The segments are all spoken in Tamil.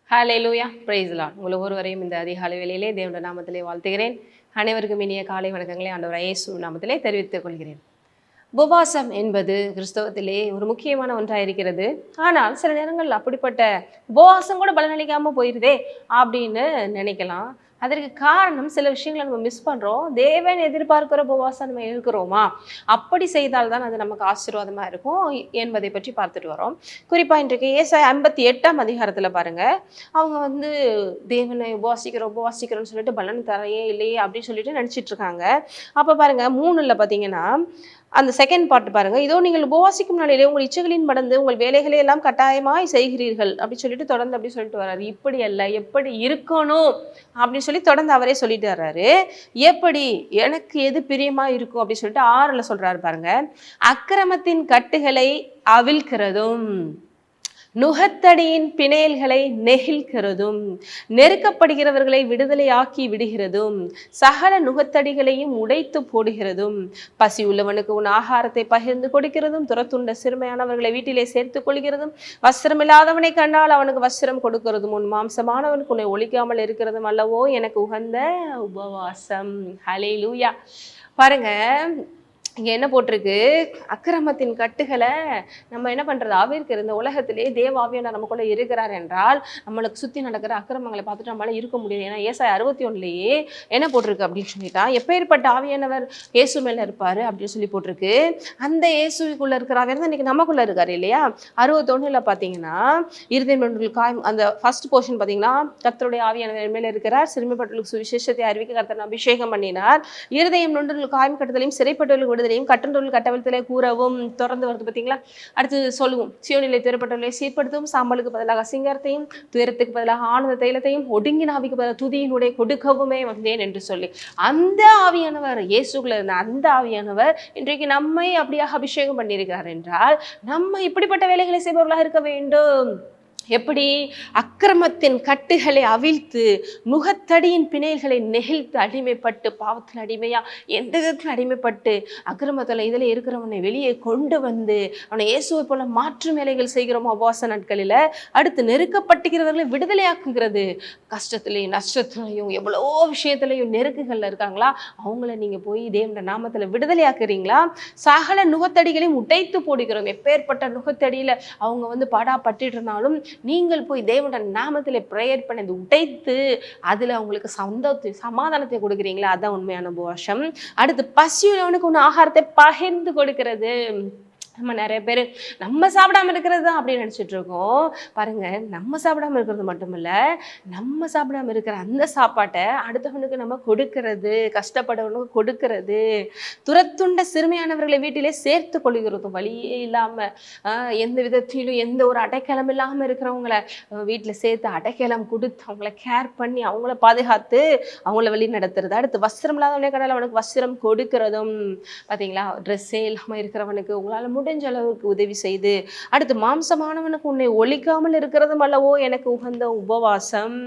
Hallelujah, praise the Lord. உங்கள் ஒவ்வொருவரையும் இந்த அதிகாலை வேளையிலே தேவனுடைய நாமத்திலே வாழ்த்துகிறேன். அனைவருக்கும் இனிய காலை வணக்கங்களை ஆண்டவர் இயேசு நாமத்திலே தெரிவித்துக் கொள்கிறேன். உபவாசம் என்பது கிறிஸ்தவத்திலே ஒரு முக்கியமான ஒன்றாக இருக்கிறது. ஆனால் சில நேரங்கள் அப்படிப்பட்ட உபவாசம் கூட பலனளிக்காமல் போயிருதே அப்படின்னு நினைக்கலாம். அதற்கு காரணம் சில விஷயங்களை நம்ம மிஸ் பண்ணுறோம். தேவன் எதிர்பார்க்கிற உபவாசம் நம்ம இருக்கிறோமா? அப்படி செய்தால்தான் அது நமக்கு ஆசீர்வாதமாக இருக்கும் என்பதை பற்றி பார்த்துட்டு வரோம். குறிப்பாக இன்றைக்கு ஏசாயா 58ஆம் அதிகாரத்தில் பாருங்கள், அவங்க தேவனை உபவாசிக்கிறோன்னு சொல்லிட்டு பலன் தரையே இல்லையே அப்படின்னு சொல்லிட்டு நினச்சிட்டு இருக்காங்க. அப்போ பாருங்கள் 3ல் பார்த்தீங்கன்னா அந்த செகண்ட் பார்ட் பாருங்க, இதோ நீங்கள் உபவாசிக்கும் நாளிலே உங்கள் இச்சைகளின் மடந்து உங்கள் வேலைகளை எல்லாம் கட்டாயமாய் செய்கிறீர்கள் அப்படி சொல்லிட்டு தொடர்ந்து அப்படி சொல்லிட்டு வர்றாரு. இப்படி அல்ல, எப்படி இருக்கணும் அப்படின்னு சொல்லி தொடர்ந்து அவரே சொல்லிட்டு வர்றாரு. எப்படி எனக்கு எது பிரியமா இருக்கும் அப்படின்னு சொல்லிட்டு 6ல் சொல்றாரு பாருங்க, அக்கிரமத்தின் கட்டுகளை அவிழ்க்கிறதும் நுகத்தடியின் பிணையல்களை நெகிழ்கிறதும் நெருக்கப்படுகிறவர்களை விடுதலையாக்கி விடுகிறதும் சகல நுகத்தடிகளையும் உடைத்து போடுகிறதும் பசி உள்ளவனுக்கு உன் ஆகாரத்தை பகிர்ந்து கொடுக்கிறதும் துரத்துண்ட சிறுமையானவர்களை வீட்டிலே சேர்த்துக் கொள்கிறதும் வஸ்திரமில்லாதவனை கண்டால் அவனுக்கு வஸ்திரம் கொடுக்கிறதும் உன் மாம்சமானவனுக்கு உன்னை ஒழிக்காமல் இருக்கிறதும் அல்லவோ எனக்கு உகந்த உபவாசம். ஹல்லேலூயா. பாருங்க, இங்கே என்ன போட்டிருக்கு, அக்கிரமத்தின் கட்டுகளை நம்ம என்ன பண்ணுறது, ஆவிற்கு இந்த உலகத்திலே தேவாவியானவர் நமக்குள்ள இருக்கிறார் என்றால் நம்மளுக்கு சுற்றி நடக்கிற அக்கிரமங்களை பார்த்துட்டு நம்மளால இருக்க முடியாது. ஏன்னா ஏசாயா 61லேயே என்ன போட்டிருக்கு அப்படின்னு சொல்லிட்டா, எப்பேற்பட்ட ஆவியானவர் இயேசு மேலே இருப்பார் அப்படின்னு சொல்லி போட்டிருக்கு. அந்த இயேசுக்குள்ளே இருக்கிற ஆவியானவர் தான் இன்றைக்கி நமக்குள்ளே இருக்கார் இல்லையா. 61ல் பார்த்தீங்கன்னா இருதயம் காயம், அந்த ஃபர்ஸ்ட் போர்ஷன் பார்த்தீங்கன்னா கர்த்தருடைய ஆவியானவர் மேலே இருக்கிறார், சிறுமைப்பட்டவர்களுக்கு சுவிசேஷத்தை அறிவிக்க கர்த்தர் அபிஷேகம் பண்ணினார், இருதயம் நொன்று காயம் கட்டுதலையும் சிறைப்பட்டவர்களுக்கு கட்டண்டொழில் கட்டவிழ்த்தலை கூறவும் தொடர்ந்து வருது பார்த்தீங்களா. அடுத்து சொல்லுவோம், சியோனிலே துயரப்பட்டவர்களை சீர்படுத்தவும் சாம்பலுக்கு பதிலாக சிங்காரத்தையும் துயரத்துக்கு பதிலாக ஆனந்த தைலத்தையும் ஒடுங்கின ஆவிக்கு பதிலாக துதியினுடைய கொடுக்கவுமே வந்தேன் என்று சொல்லி அந்த ஆவியானவர் இயேசுக்குள்ள இருந்த அந்த ஆவியானவர் இன்றைக்கு நம்மை அப்படியாக அபிஷேகம் பண்ணியிருக்கிறார் என்றால் நம்ம இப்படிப்பட்ட வேலைகளை செய்பவர்களாக இருக்க வேண்டும். எப்படி? அக்கிரமத்தின் கட்டுகளை அவிழ்த்து நுகத்தடியின் பிணைகளை நெகிழ்த்து அடிமைப்பட்டு பாவத்தில் அடிமையா எந்த விதத்தில் அடிமைப்பட்டு அக்கிரமத்தில் இதில் இருக்கிறவனை வெளியே கொண்டு வந்து அவனை இயேசுவை போல மாற்று வேலைகள் செய்கிறோம் உபவாச நாட்களில். அடுத்து நெருக்கப்பட்டுகிறவர்களை விடுதலையாக்குகிறது. கஷ்டத்துலையும் நஷ்டத்துலையும் எவ்வளோ விஷயத்துலையும் நெருக்குகளில் இருக்காங்களா, அவங்கள நீங்கள் போய் தேவனுடைய நாமத்தில் விடுதலையாக்குறீங்களா? சகல நுகத்தடிகளையும் உடைத்து போடுகிறோம். எப்பேற்பட்ட நுகத்தடியில் அவங்க பாடாப்பட்டு இருந்தாலும் நீங்கள் போய் தேவனுடைய நாமத்தில் ப்ரேயர் பண்ணி உடைத்து அதில் அவங்களுக்கு சமாதானத்தை கொடுக்குறீங்களா? அதான் உண்மையான உபவாசம். அடுத்து பசியுள்ளவனுக்கு ஒன்று ஆகாரத்தை பகிர்ந்து கொடுக்கிறது. நம்ம நிறைய பேர் நம்ம சாப்பிடாம இருக்கிறது தான் அப்படின்னு நினச்சிட்டு இருக்கோம். பாருங்க, நம்ம சாப்பிடாம இருக்கிறது மட்டும் இல்லை, நம்ம சாப்பிடாம இருக்கிற அந்த சாப்பாட்டை அடுத்தவனுக்கு நம்ம கொடுக்கறது, கஷ்டப்படுறவனுக்கு கொடுக்கறது, துரத்துண்ட சிறுமையானவர்களை வீட்டிலே சேர்த்து கொள்கிறதும், வழியே இல்லாமல் எந்த விதத்திலும் எந்த ஒரு அடைக்கலம் இல்லாமல் இருக்கிறவங்கள வீட்டில் சேர்த்து அடைக்கலம் கொடுத்து அவங்கள கேர் பண்ணி அவங்கள பாதுகாத்து அவங்கள வழி நடத்துறது. அடுத்து வஸ்திரம் இல்லாதவனே கடவுள் அவனுக்கு வஸ்திரம் கொடுக்கறதும். பார்த்தீங்களா, ட்ரெஸ்ஸே இல்லாமல் இருக்கிறவனுக்கு உங்களால் முடிஞ்ச அளவுக்கு உதவி செய்து, அடுத்து மாம்சமானவனுக்கு உன்னை ஒழிக்காமல் இருக்கிறதும் அல்லவோ எனக்கு உகந்த உபவாசம்.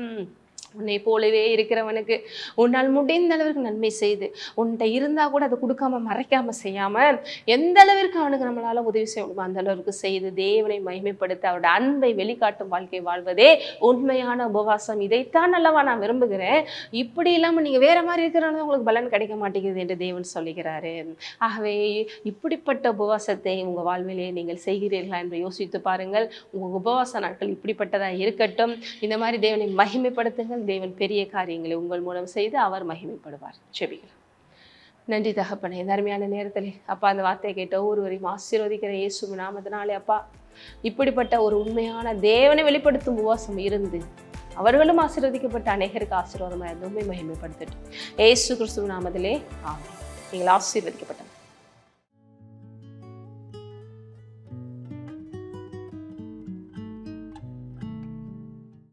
உன்னை போலவே இருக்கிறவனுக்கு உன்னால் முடிந்த அளவிற்கு நன்மை செய்து, உன்கிட்ட இருந்தால் கூட அதை கொடுக்காம மறைக்காம செய்யாமல் எந்த அளவிற்கு அவனுக்கு நம்மளால உதவி செய்ய முடியுமோ அந்த அளவிற்கு செய்து தேவனை மகிமைப்படுத்த அவருடைய அன்பை வெளிக்காட்டும் வாழ்க்கை வாழ்வதே உண்மையான உபவாசம். இதைத்தான் அல்லவா நான் விரும்புகிறேன். இப்படி இல்லாமல் நீங்கள் வேற மாதிரி இருக்கிறனால உங்களுக்கு பலன் கிடைக்க மாட்டேங்குது என்று தேவன் சொல்லுகிறாரு. ஆகவே இப்படிப்பட்ட உபவாசத்தை உங்கள் வாழ்விலே நீங்கள் செய்கிறீர்களா என்று யோசித்து பாருங்கள். உங்கள் உபவாச நாட்கள் இப்படிப்பட்டதாக இருக்கட்டும். இந்த மாதிரி தேவனை மகிமைப்படுத்துங்கள். தேவன் பெரிய காரியங்களை உங்கள் மூலம் செய்து அவர் மகிமைப்படுவார். ஜெபிக்கலாம். நன்றி தகப்பனே, இந்த அருமையான நேரத்திலே அப்பா அந்த வார்த்தையை கேட்ட ஒவ்வொருவரையும் ஆசீர்வதிக்கிற இயேசு நாமத்தினாலே அப்பா இப்படிப்பட்ட ஒரு உண்மையான தேவனை வெளிப்படுத்தும் உபவாசம் இருந்து அவர்களும் ஆசீர்வதிக்கப்பட்ட அநேகருக்கு ஆசீர்வாதமாக இருந்து உண்மை மகிமைப்படுத்தட்டும். இயேசு கிறிஸ்துவின் நாமத்திலே ஆமென். நீங்கள் ஆசீர்வதிக்கப்பட்ட